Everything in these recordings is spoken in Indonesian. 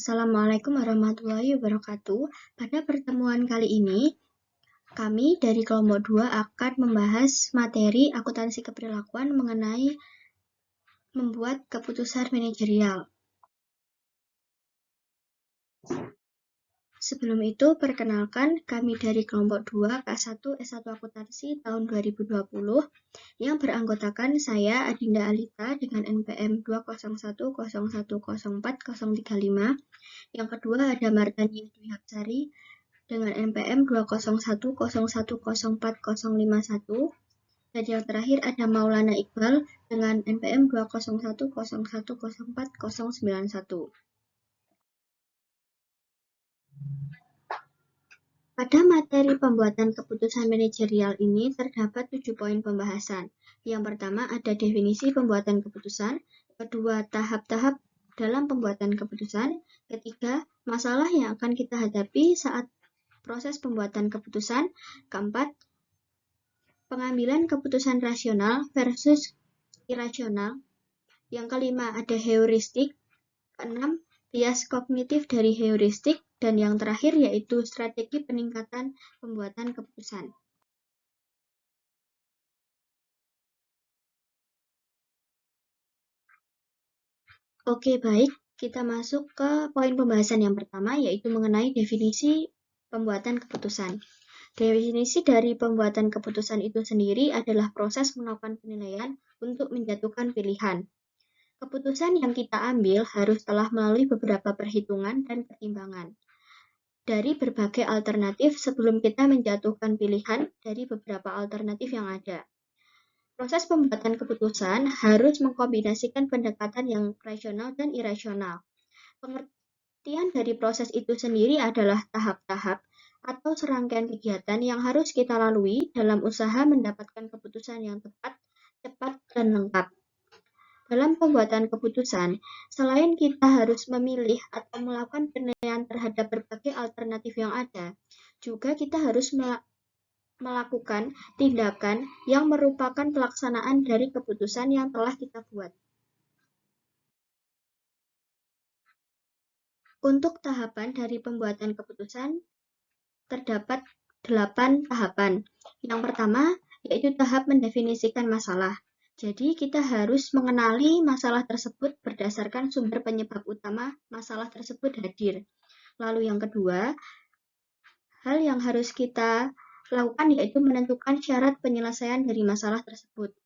Assalamualaikum warahmatullahi wabarakatuh. Pada pertemuan kali ini, kami dari kelompok 2 akan membahas materi akuntansi keperlakuan mengenai membuat keputusan manajerial. Sebelum itu, perkenalkan kami dari kelompok 2 K1 S1 Akuntansi tahun 2020 yang beranggotakan saya Adinda Alita dengan NPM 20101040035. Yang kedua ada Mardhani Dwi Hapsari dengan NPM 20101040051, dan yang terakhir ada Maulana Iqbal dengan NPM 20101040091. Pada materi pembuatan keputusan manajerial ini terdapat 7 poin pembahasan. Yang pertama ada definisi pembuatan keputusan, kedua tahap-tahap dalam pembuatan keputusan, ketiga masalah yang akan kita hadapi saat proses pembuatan keputusan, keempat pengambilan keputusan rasional versus irasional, yang kelima ada heuristik, keenam bias kognitif dari heuristik, dan yang terakhir yaitu strategi peningkatan pembuatan keputusan. Oke, baik. Kita masuk ke poin pembahasan yang pertama, yaitu mengenai definisi pembuatan keputusan. Definisi dari pembuatan keputusan itu sendiri adalah proses melakukan penilaian untuk menjatuhkan pilihan. Keputusan yang kita ambil harus telah melalui beberapa perhitungan dan pertimbangan dari berbagai alternatif sebelum kita menjatuhkan pilihan dari beberapa alternatif yang ada. Proses pembuatan keputusan harus mengkombinasikan pendekatan yang rasional dan irasional. Pengertian dari proses itu sendiri adalah tahap-tahap atau serangkaian kegiatan yang harus kita lalui dalam usaha mendapatkan keputusan yang tepat, cepat, dan lengkap. Dalam pembuatan keputusan, selain kita harus memilih atau melakukan penilaian terhadap berbagai alternatif yang ada, juga kita harus melakukan tindakan yang merupakan pelaksanaan dari keputusan yang telah kita buat. Untuk tahapan dari pembuatan keputusan, terdapat 8 tahapan. Yang pertama, yaitu tahap mendefinisikan masalah. Jadi, kita harus mengenali masalah tersebut berdasarkan sumber penyebab utama masalah tersebut hadir. Lalu yang kedua, hal yang harus kita lakukan yaitu menentukan syarat penyelesaian dari masalah tersebut.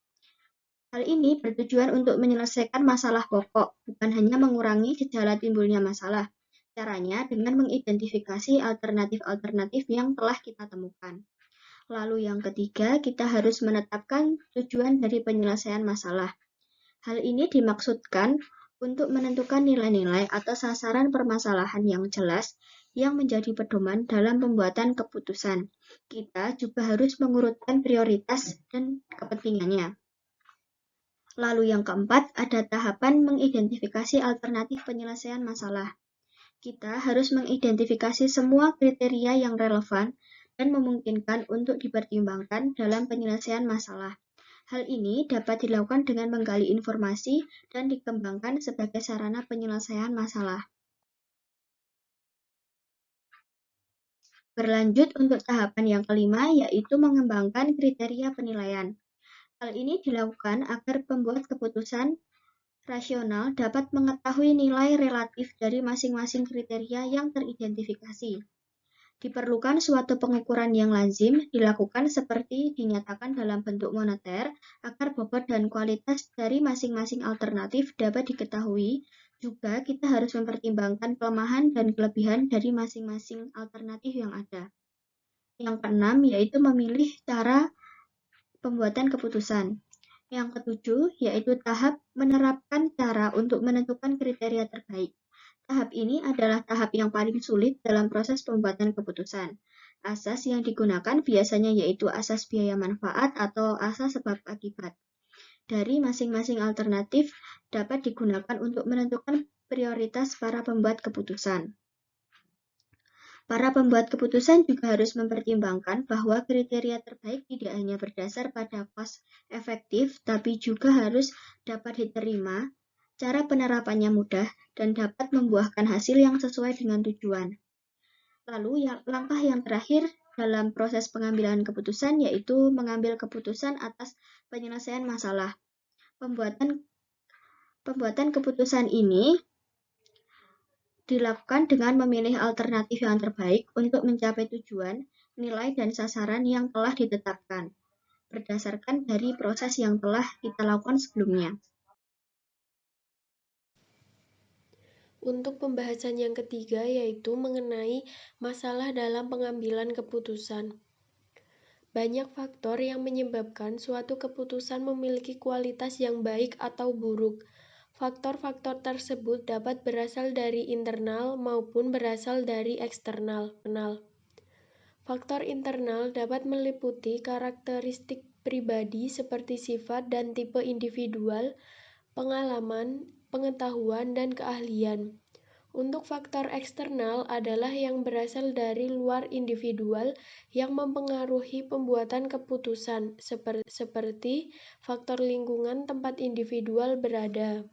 Hal ini bertujuan untuk menyelesaikan masalah pokok, bukan hanya mengurangi gejala timbulnya masalah. Caranya dengan mengidentifikasi alternatif-alternatif yang telah kita temukan. Lalu yang ketiga, kita harus menetapkan tujuan dari penyelesaian masalah. Hal ini dimaksudkan untuk menentukan nilai-nilai atau sasaran permasalahan yang jelas yang menjadi pedoman dalam pembuatan keputusan. Kita juga harus mengurutkan prioritas dan kepentingannya. Lalu yang keempat, ada tahapan mengidentifikasi alternatif penyelesaian masalah. Kita harus mengidentifikasi semua kriteria yang relevan dan memungkinkan untuk dipertimbangkan dalam penyelesaian masalah. Hal ini dapat dilakukan dengan menggali informasi dan dikembangkan sebagai sarana penyelesaian masalah. Berlanjut untuk tahapan yang kelima, yaitu mengembangkan kriteria penilaian. Hal ini dilakukan agar pembuat keputusan rasional dapat mengetahui nilai relatif dari masing-masing kriteria yang teridentifikasi. Diperlukan suatu pengukuran yang lazim dilakukan seperti dinyatakan dalam bentuk moneter agar bobot dan kualitas dari masing-masing alternatif dapat diketahui. Juga kita harus mempertimbangkan kelemahan dan kelebihan dari masing-masing alternatif yang ada. Yang keenam yaitu memilih cara pembuatan keputusan. Yang ketujuh yaitu tahap menerapkan cara untuk menentukan kriteria terbaik. Tahap ini adalah tahap yang paling sulit dalam proses pembuatan keputusan. Asas yang digunakan biasanya yaitu asas biaya manfaat atau asas sebab akibat. Dari masing-masing alternatif dapat digunakan untuk menentukan prioritas para pembuat keputusan. Para pembuat keputusan juga harus mempertimbangkan bahwa kriteria terbaik tidak hanya berdasar pada cost efektif, tapi juga harus dapat diterima Cara penerapannya mudah dan dapat membuahkan hasil yang sesuai dengan tujuan. Lalu langkah yang terakhir dalam proses pengambilan keputusan yaitu mengambil keputusan atas penyelesaian masalah. Pembuatan keputusan ini dilakukan dengan memilih alternatif yang terbaik untuk mencapai tujuan, nilai, dan sasaran yang telah ditetapkan, berdasarkan dari proses yang telah kita lakukan sebelumnya. Untuk pembahasan yang ketiga yaitu mengenai masalah dalam pengambilan keputusan. Banyak faktor yang menyebabkan suatu keputusan memiliki kualitas yang baik atau buruk. Faktor-faktor tersebut dapat berasal dari internal maupun berasal dari eksternal. Faktor internal dapat meliputi karakteristik pribadi seperti sifat dan tipe individual, pengalaman, pengetahuan, dan keahlian. Untuk faktor eksternal adalah yang berasal dari luar individual yang mempengaruhi pembuatan keputusan, seperti faktor lingkungan tempat individual berada.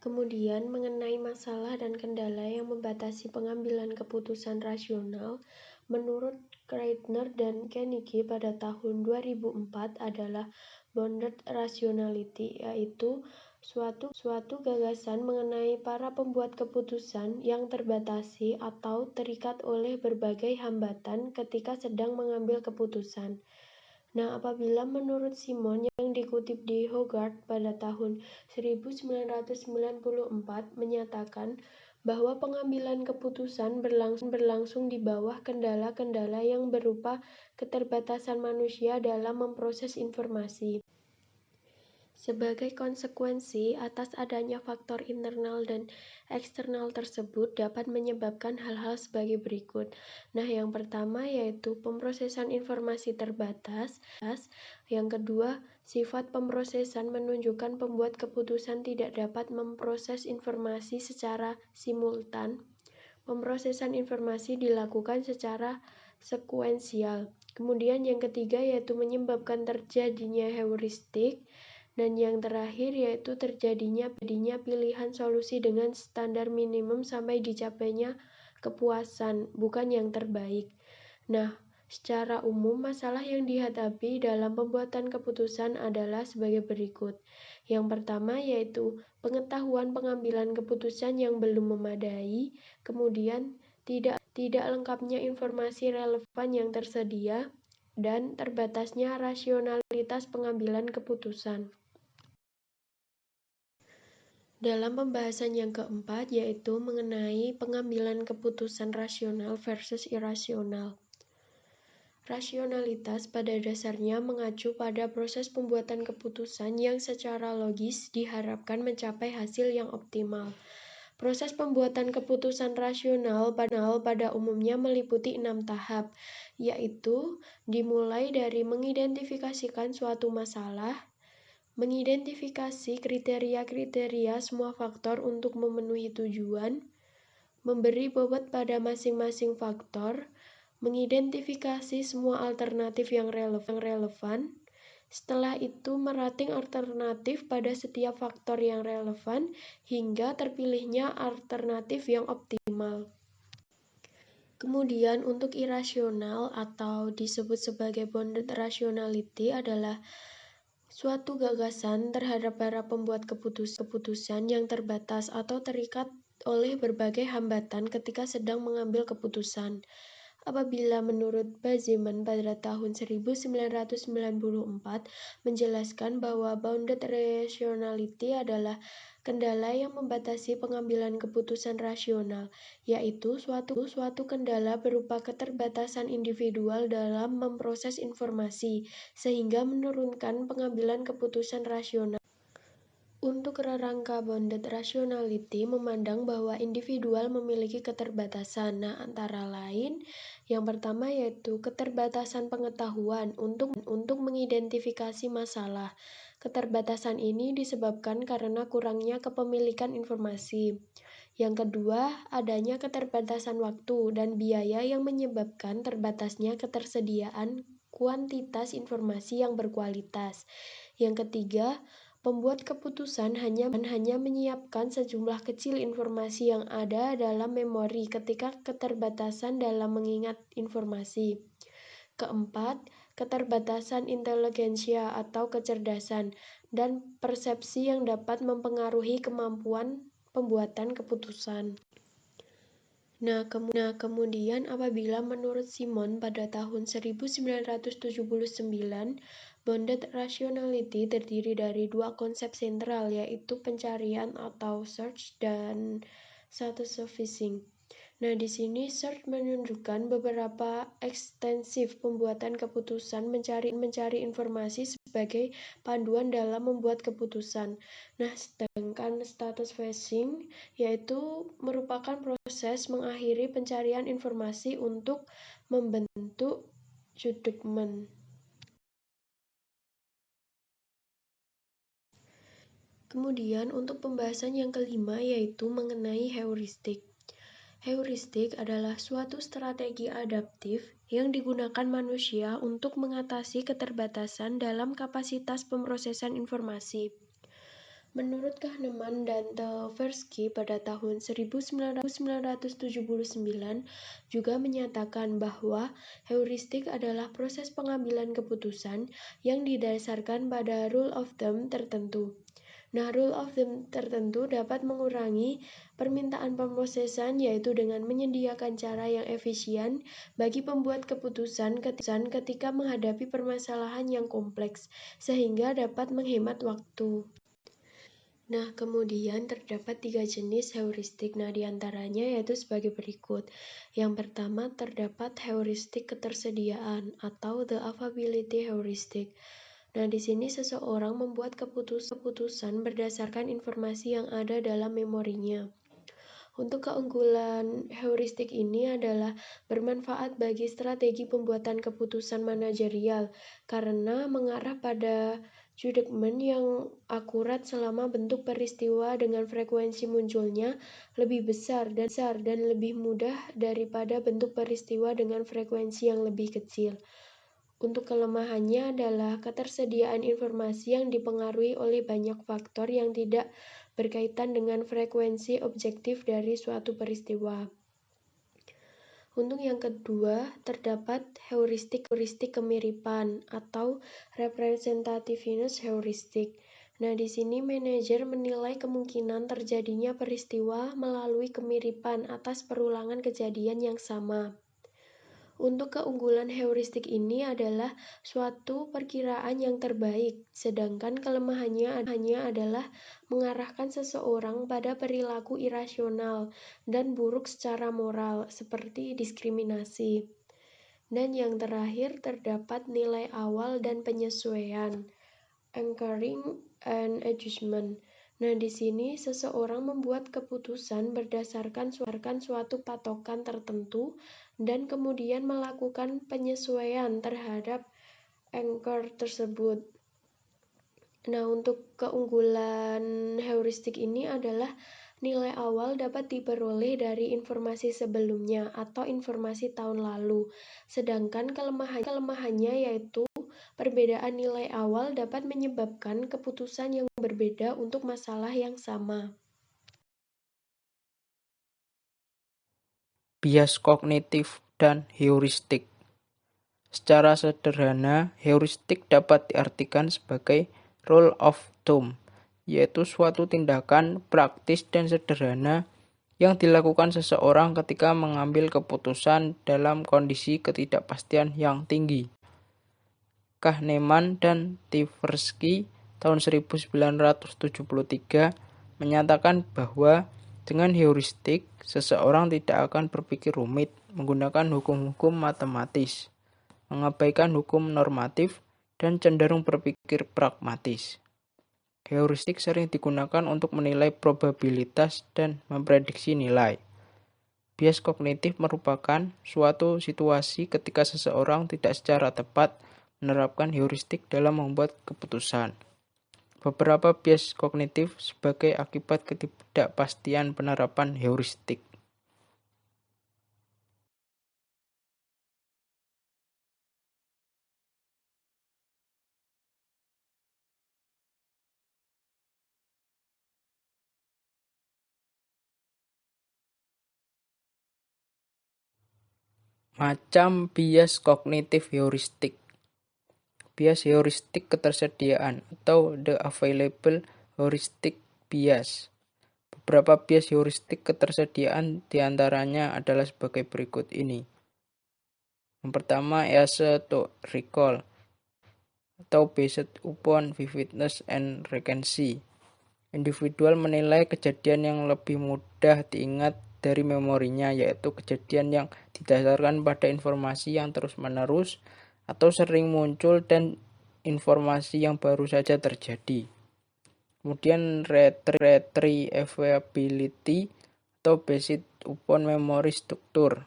Kemudian, mengenai masalah dan kendala yang membatasi pengambilan keputusan rasional, menurut Kreitner dan Kenicky pada tahun 2004 adalah bounded rationality, yaitu suatu gagasan mengenai para pembuat keputusan yang terbatasi atau terikat oleh berbagai hambatan ketika sedang mengambil keputusan. Nah, apabila menurut Simon yang dikutip di Hogarth pada tahun 1994 menyatakan bahwa pengambilan keputusan berlangsung di bawah kendala-kendala yang berupa keterbatasan manusia dalam memproses informasi. Sebagai konsekuensi atas adanya faktor internal dan eksternal tersebut dapat menyebabkan hal-hal sebagai berikut. Nah, yang pertama yaitu pemrosesan informasi terbatas. Yang kedua, sifat pemrosesan menunjukkan pembuat keputusan tidak dapat memproses informasi secara simultan. Pemrosesan informasi dilakukan secara sekuensial. Kemudian yang ketiga yaitu menyebabkan terjadinya heuristik. Dan yang terakhir yaitu terjadinya pilihan solusi dengan standar minimum sampai dicapainya kepuasan, bukan yang terbaik. Nah, secara umum masalah yang dihadapi dalam pembuatan keputusan adalah sebagai berikut. Yang pertama yaitu pengetahuan pengambilan keputusan yang belum memadai, kemudian tidak lengkapnya informasi relevan yang tersedia, dan terbatasnya rasionalitas pengambilan keputusan. Dalam pembahasan yang keempat, yaitu mengenai pengambilan keputusan rasional versus irasional. Rasionalitas pada dasarnya mengacu pada proses pembuatan keputusan yang secara logis diharapkan mencapai hasil yang optimal. Proses pembuatan keputusan rasional pada umumnya meliputi 6 tahap, yaitu dimulai dari mengidentifikasikan suatu masalah, mengidentifikasi kriteria-kriteria semua faktor untuk memenuhi tujuan, memberi bobot pada masing-masing faktor, mengidentifikasi semua alternatif yang relevan. Setelah itu merating alternatif pada setiap faktor yang relevan hingga terpilihnya alternatif yang optimal. Kemudian untuk irasional atau disebut sebagai bounded rationality adalah suatu gagasan terhadap para pembuat keputusan yang terbatas atau terikat oleh berbagai hambatan ketika sedang mengambil keputusan. Apabila menurut Bazeman pada tahun 1994 menjelaskan bahwa bounded rationality adalah kendala yang membatasi pengambilan keputusan rasional, yaitu suatu kendala berupa keterbatasan individual dalam memproses informasi, sehingga menurunkan pengambilan keputusan rasional. Untuk rangka bounded rationality memandang bahwa individual memiliki keterbatasan. Nah, antara lain yang pertama yaitu keterbatasan pengetahuan untuk mengidentifikasi masalah. Keterbatasan ini disebabkan karena kurangnya kepemilikan informasi. Yang kedua, adanya keterbatasan waktu dan biaya yang menyebabkan terbatasnya ketersediaan kuantitas informasi yang berkualitas. Yang ketiga, Pembuat keputusan hanya menyiapkan sejumlah kecil informasi yang ada dalam memori ketika keterbatasan dalam mengingat informasi. Keempat, keterbatasan inteligensia atau kecerdasan dan persepsi yang dapat mempengaruhi kemampuan pembuatan keputusan. Nah, kemudian apabila menurut Simon pada tahun 1979, bounded rationality terdiri dari dua konsep sentral, yaitu pencarian atau search dan satisficing. Nah, di sini search menunjukkan beberapa ekstensif pembuatan keputusan mencari informasi sebagai panduan dalam membuat keputusan. Nah, sedangkan satisficing yaitu merupakan proses mengakhiri pencarian informasi untuk membentuk judgment. Kemudian untuk pembahasan yang kelima yaitu mengenai heuristik. Heuristik adalah suatu strategi adaptif yang digunakan manusia untuk mengatasi keterbatasan dalam kapasitas pemrosesan informasi. Menurut Kahneman dan Tversky pada tahun 1979 juga menyatakan bahwa heuristik adalah proses pengambilan keputusan yang didasarkan pada rule of thumb tertentu. Nah, rule of thumb tertentu dapat mengurangi permintaan pemrosesan yaitu dengan menyediakan cara yang efisien bagi pembuat keputusan ketika menghadapi permasalahan yang kompleks, sehingga dapat menghemat waktu. Nah, kemudian terdapat 3 jenis heuristik. Nah, diantaranya yaitu sebagai berikut. Yang pertama terdapat heuristik ketersediaan atau the availability heuristic. Nah, di sini seseorang membuat keputusan berdasarkan informasi yang ada dalam memorinya. Untuk keunggulan heuristik ini adalah bermanfaat bagi strategi pembuatan keputusan manajerial karena mengarah pada judgment yang akurat selama bentuk peristiwa dengan frekuensi munculnya lebih besar dan lebih mudah daripada bentuk peristiwa dengan frekuensi yang lebih kecil. Untuk kelemahannya adalah ketersediaan informasi yang dipengaruhi oleh banyak faktor yang tidak berkaitan dengan frekuensi objektif dari suatu peristiwa. Untuk yang kedua, terdapat heuristik kemiripan atau representativeness heuristic. Nah, di sini manajer menilai kemungkinan terjadinya peristiwa melalui kemiripan atas perulangan kejadian yang sama. Untuk keunggulan heuristik ini adalah suatu perkiraan yang terbaik, sedangkan kelemahannya adalah mengarahkan seseorang pada perilaku irasional dan buruk secara moral, seperti diskriminasi. Dan yang terakhir terdapat nilai awal dan penyesuaian, anchoring and adjustment. Nah, di sini seseorang membuat keputusan berdasarkan suatu patokan tertentu dan kemudian melakukan penyesuaian terhadap anchor tersebut. Nah, untuk keunggulan heuristik ini adalah nilai awal dapat diperoleh dari informasi sebelumnya atau informasi tahun lalu. Sedangkan kelemahannya yaitu perbedaan nilai awal dapat menyebabkan keputusan yang berbeda untuk masalah yang sama. Bias kognitif dan heuristik. Secara sederhana, heuristik dapat diartikan sebagai rule of thumb, yaitu suatu tindakan praktis dan sederhana yang dilakukan seseorang ketika mengambil keputusan dalam kondisi ketidakpastian yang tinggi. Kahneman dan Tversky tahun 1973 menyatakan bahwa dengan heuristik, seseorang tidak akan berpikir rumit menggunakan hukum-hukum matematis, mengabaikan hukum normatif, dan cenderung berpikir pragmatis. Heuristik sering digunakan untuk menilai probabilitas dan memprediksi nilai. Bias kognitif merupakan suatu situasi ketika seseorang tidak secara tepat menerapkan heuristik dalam membuat keputusan. Beberapa bias kognitif sebagai akibat ketidakpastian penerapan heuristik. Macam bias kognitif heuristik. Bias heuristik ketersediaan atau the available heuristic bias. Beberapa bias heuristik ketersediaan diantaranya adalah sebagai berikut ini. Yang pertama, ease to recall atau based upon vividness and recency. Individual menilai kejadian yang lebih mudah diingat dari memorinya, yaitu kejadian yang didasarkan pada informasi yang terus-menerus atau sering muncul dan informasi yang baru saja terjadi. Kemudian retrievability atau based upon memory structure,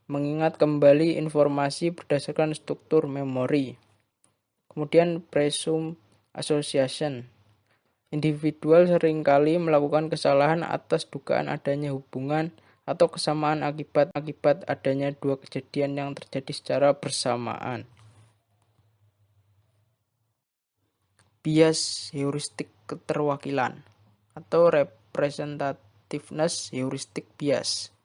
mengingat kembali informasi berdasarkan struktur memori. Kemudian presumed association. Individual seringkali melakukan kesalahan atas dugaan adanya hubungan atau kesamaan akibat adanya dua kejadian yang terjadi secara bersamaan. Bias heuristik keterwakilan atau representativeness heuristic bias.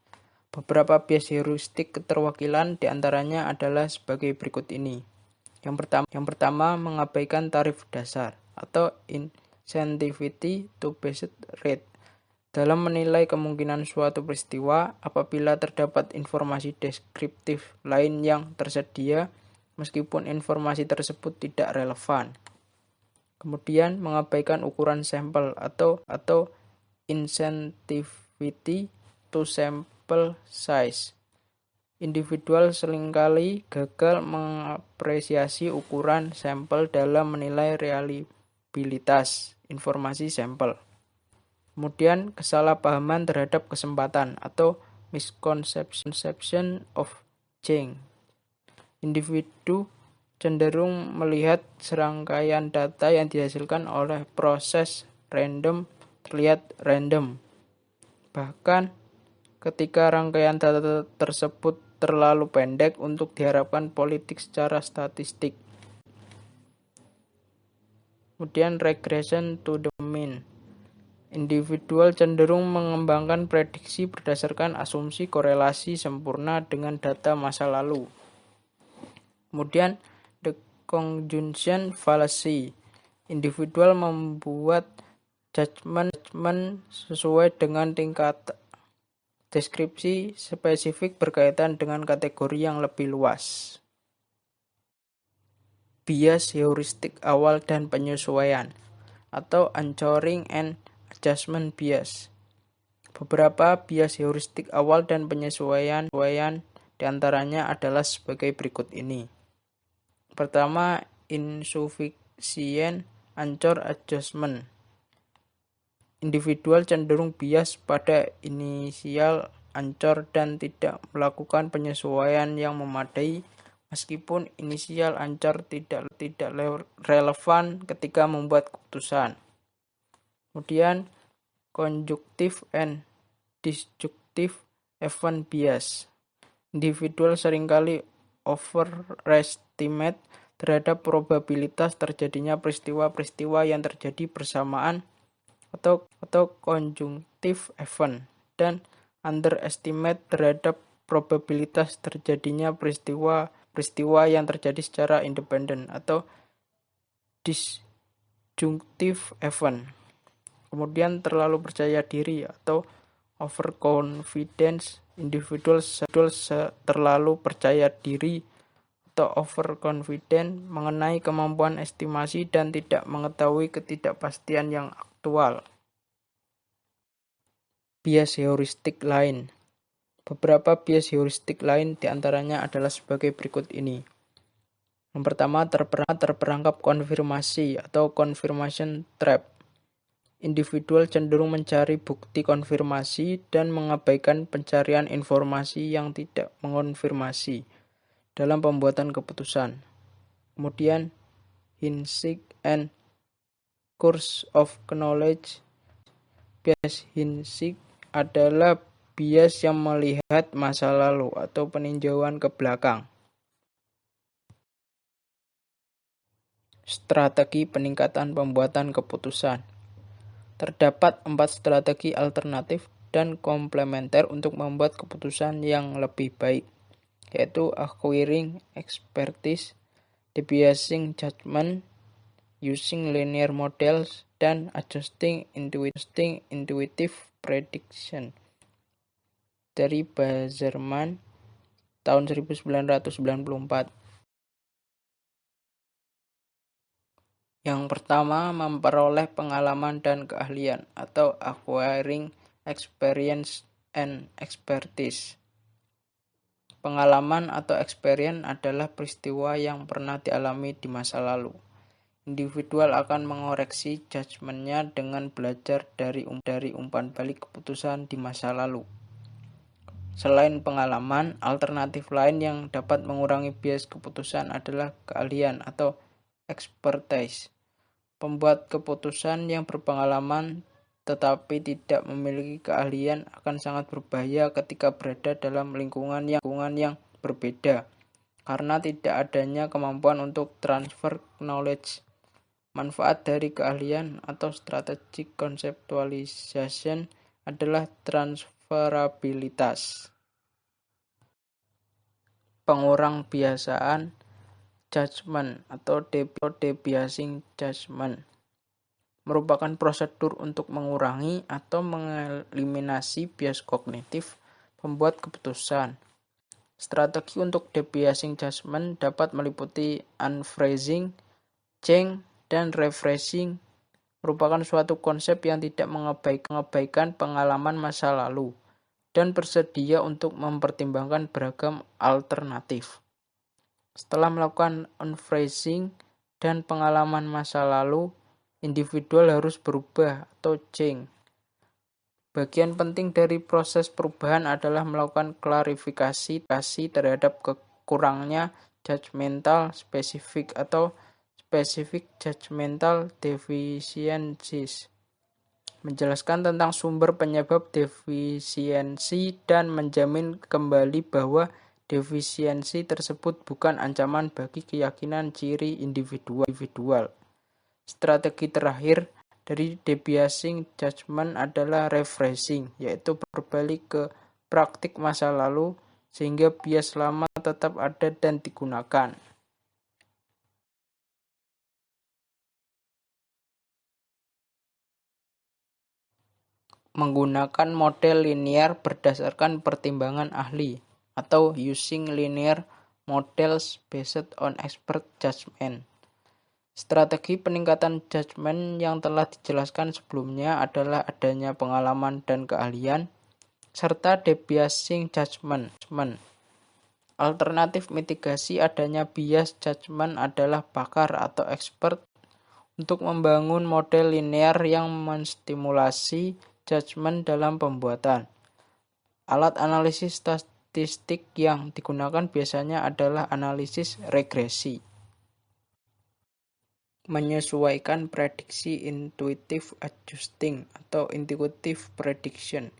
Beberapa bias heuristik keterwakilan diantaranya adalah sebagai berikut ini. Yang pertama mengabaikan tarif dasar atau insensitivity to based rate dalam menilai kemungkinan suatu peristiwa apabila terdapat informasi deskriptif lain yang tersedia meskipun informasi tersebut tidak relevan. Kemudian mengabaikan ukuran sampel atau insensitivity to sample size. Individual seringkali gagal mengapresiasi ukuran sampel dalam menilai reliabilitas informasi sampel. Kemudian kesalahpahaman terhadap kesempatan atau misconception of change. Individu cenderung melihat serangkaian data yang dihasilkan oleh proses random terlihat random. Bahkan ketika rangkaian data tersebut terlalu pendek untuk diharapkan politik secara statistik. Kemudian regression to the mean. Individual cenderung mengembangkan prediksi berdasarkan asumsi korelasi sempurna dengan data masa lalu. Kemudian the conjunction fallacy. Individual membuat judgment sesuai dengan tingkat deskripsi spesifik berkaitan dengan kategori yang lebih luas. Bias heuristik awal dan penyesuaian atau anchoring and adjustment bias. Beberapa bias heuristik awal dan penyesuaian diantaranya adalah sebagai berikut ini. Pertama, insufficient anchor adjustment. Individual cenderung bias pada inisial ancor dan tidak melakukan penyesuaian yang memadai meskipun inisial ancor tidak relevan ketika membuat keputusan. Kemudian conjunctive and disjunctive event bias. Individual seringkali overestimate terhadap probabilitas terjadinya peristiwa-peristiwa yang terjadi bersamaan atau conjunctive event dan underestimate terhadap probabilitas terjadinya peristiwa yang terjadi secara independen atau disjunctive event. Kemudian terlalu percaya diri atau overconfidence. Individual terlalu percaya diri atau overconfident mengenai kemampuan estimasi dan tidak mengetahui ketidakpastian yang aktual. Bias heuristik lain. Beberapa bias heuristik lain diantaranya adalah sebagai berikut ini. Yang pertama, terperangkap konfirmasi atau confirmation trap. Individual cenderung mencari bukti konfirmasi dan mengabaikan pencarian informasi yang tidak mengonfirmasi dalam pembuatan keputusan. Kemudian, hindsight and course of knowledge. Bias hindsight adalah bias yang melihat masa lalu atau peninjauan ke belakang. Strategi peningkatan pembuatan keputusan. Terdapat 4 strategi alternatif dan komplementer untuk membuat keputusan yang lebih baik, yaitu acquiring expertise, debiasing judgment, using linear models, dan adjusting intuitive prediction. Dari Bazerman tahun 1994. Yang pertama, memperoleh pengalaman dan keahlian atau acquiring experience and expertise. Pengalaman atau experience adalah peristiwa yang pernah dialami di masa lalu. Individual akan mengoreksi judgement-nya dengan belajar dari umpan balik keputusan di masa lalu. Selain pengalaman, alternatif lain yang dapat mengurangi bias keputusan adalah keahlian atau expertise. Pembuat keputusan yang berpengalaman tetapi tidak memiliki keahlian akan sangat berbahaya ketika berada dalam lingkungan yang berbeda, karena tidak adanya kemampuan untuk transfer knowledge. Manfaat dari keahlian atau strategic conceptualization adalah transferabilitas. Pengurang biasaan judgment atau debiasing judgment merupakan prosedur untuk mengurangi atau mengeliminasi bias kognitif pembuat keputusan. Strategi untuk debiasing judgment dapat meliputi unphrasing, change, dan rephrasing. Merupakan suatu konsep yang tidak mengabaikan pengalaman masa lalu dan bersedia untuk mempertimbangkan beragam alternatif. Setelah melakukan unphrasing dan pengalaman masa lalu, individual harus berubah atau change. Bagian penting dari proses perubahan adalah melakukan klarifikasi terhadap kurangnya judgmental specific atau specific judgmental deficiencies. Menjelaskan tentang sumber penyebab defisiensi dan menjamin kembali bahwa defisiensi tersebut bukan ancaman bagi keyakinan ciri individual. Strategi terakhir dari debiasing judgment adalah rephrasing, yaitu berbalik ke praktik masa lalu sehingga bias lama tetap ada dan digunakan. Menggunakan model linear berdasarkan pertimbangan ahli atau using linear models based on expert judgment. Strategi peningkatan judgment yang telah dijelaskan sebelumnya adalah adanya pengalaman dan keahlian, serta debiasing judgment. Alternatif mitigasi adanya bias judgment adalah pakar atau expert untuk membangun model linear yang menstimulasi judgment dalam pembuatan. Alat analisis statistik yang digunakan biasanya adalah analisis regresi. Menyesuaikan prediksi intuitive adjusting atau intuitive prediction.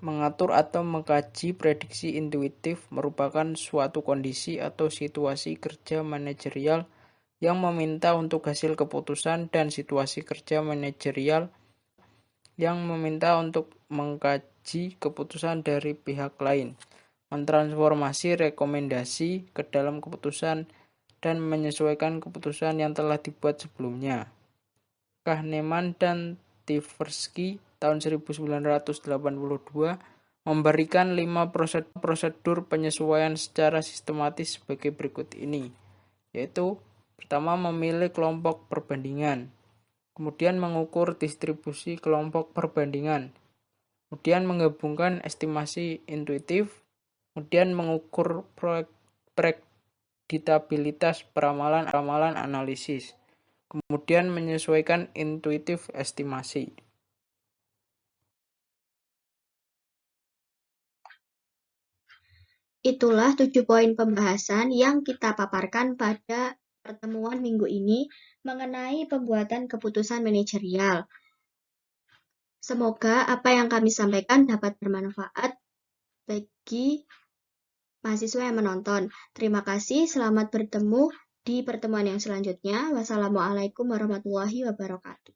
Mengatur atau mengkaji prediksi intuitif merupakan suatu kondisi atau situasi kerja manajerial yang meminta untuk hasil keputusan dan situasi kerja manajerial yang meminta untuk mengkaji keputusan dari pihak lain, mentransformasi rekomendasi ke dalam keputusan, dan menyesuaikan keputusan yang telah dibuat sebelumnya. Kahneman dan Tversky tahun 1982 memberikan 5 prosedur penyesuaian secara sistematis sebagai berikut ini, yaitu pertama memilih kelompok perbandingan, kemudian mengukur distribusi kelompok perbandingan, kemudian menggabungkan estimasi intuitif, kemudian mengukur predictabilitas peramalan analisis, kemudian menyesuaikan intuitif estimasi. Itulah 7 poin pembahasan yang kita paparkan pada pertemuan minggu ini mengenai pembuatan keputusan manajerial. Semoga apa yang kami sampaikan dapat bermanfaat bagi mahasiswa yang menonton. Terima kasih, selamat bertemu di pertemuan yang selanjutnya. Wassalamualaikum warahmatullahi wabarakatuh.